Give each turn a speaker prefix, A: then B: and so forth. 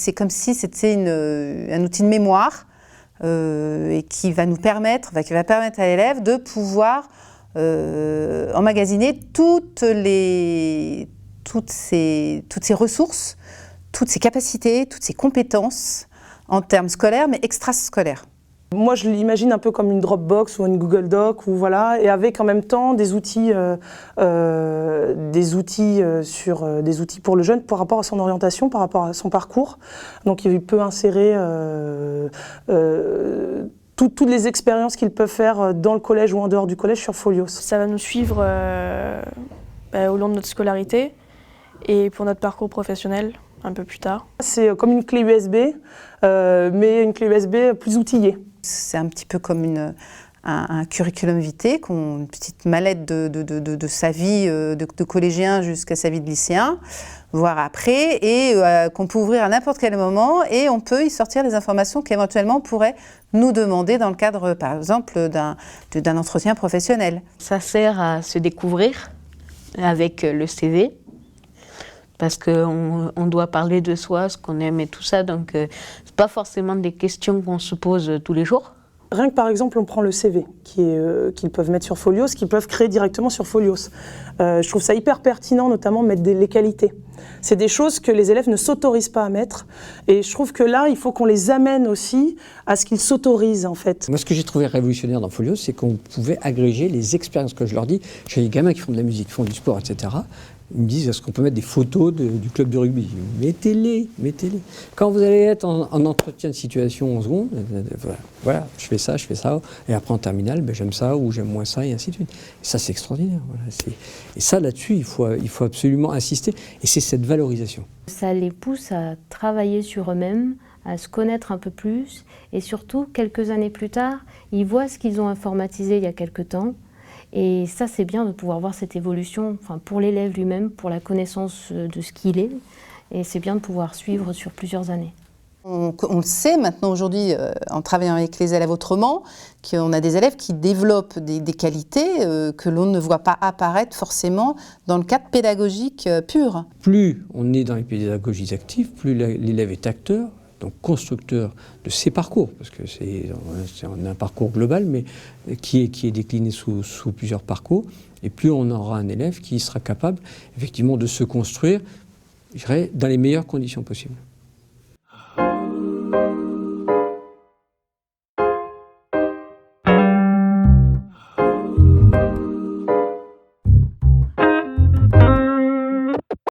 A: c'est comme si c'était un outil de mémoire et qui va permettre à l'élève de pouvoir emmagasiner toutes ses ressources, toutes ses capacités, toutes ses compétences en termes scolaires, mais extrascolaires.
B: Moi, je l'imagine un peu comme une Dropbox ou une Google Doc, ou voilà, et avec en même temps des outils pour le jeune par rapport à son orientation, par rapport à son parcours. Donc, il peut insérer toutes les expériences qu'ils peuvent faire dans le collège ou en dehors du collège sur Folios.
C: Ça va nous suivre au long de notre scolarité et pour notre parcours professionnel un peu plus tard.
B: C'est comme une clé USB, mais une clé USB plus outillée.
A: C'est un petit peu comme un curriculum vitae, une petite mallette de sa vie de collégien jusqu'à sa vie de lycéen, voire après, et qu'on peut ouvrir à n'importe quel moment, et on peut y sortir les informations qu'éventuellement pourrait nous demander dans le cadre, par exemple, d'un entretien professionnel.
D: Ça sert à se découvrir avec le CV, parce qu'on doit parler de soi, ce qu'on aime et tout ça, donc c'est pas forcément des questions qu'on se pose tous les jours.
B: Rien que par exemple, on prend le CV qu'ils peuvent mettre sur Folios, qu'ils peuvent créer directement sur Folios. Je trouve ça hyper pertinent, notamment mettre les qualités. C'est des choses que les élèves ne s'autorisent pas à mettre, et je trouve que là, il faut qu'on les amène aussi à ce qu'ils s'autorisent en fait.
E: Moi, ce que j'ai trouvé révolutionnaire dans Folios, c'est qu'on pouvait agréger les expériences que je leur dis. J'ai des gamins qui font de la musique, qui font du sport, etc. Ils me disent, est-ce qu'on peut mettre des photos du club de rugby? Mettez-les, mettez-les. Quand vous allez être en entretien de situation en seconde, voilà, je fais ça, et après en terminale, j'aime ça ou j'aime moins ça, et ainsi de suite. Et ça, c'est extraordinaire. Voilà, et ça, là-dessus, il faut absolument insister, et c'est cette valorisation.
F: Ça les pousse à travailler sur eux-mêmes, à se connaître un peu plus, et surtout, quelques années plus tard, ils voient ce qu'ils ont informatisé il y a quelque temps. Et ça, c'est bien de pouvoir voir cette évolution, pour l'élève lui-même, pour la connaissance de ce qu'il est. Et c'est bien de pouvoir suivre sur plusieurs années.
A: On le sait maintenant aujourd'hui, en travaillant avec les élèves autrement, qu'on a des élèves qui développent des qualités que l'on ne voit pas apparaître forcément dans le cadre pédagogique pur.
E: Plus on est dans les pédagogies actives, plus l'élève est acteur, donc constructeur de ses parcours, parce que c'est un parcours global, mais qui est décliné sous plusieurs parcours, et plus on aura un élève qui sera capable effectivement de se construire, je dirais, dans les meilleures conditions possibles.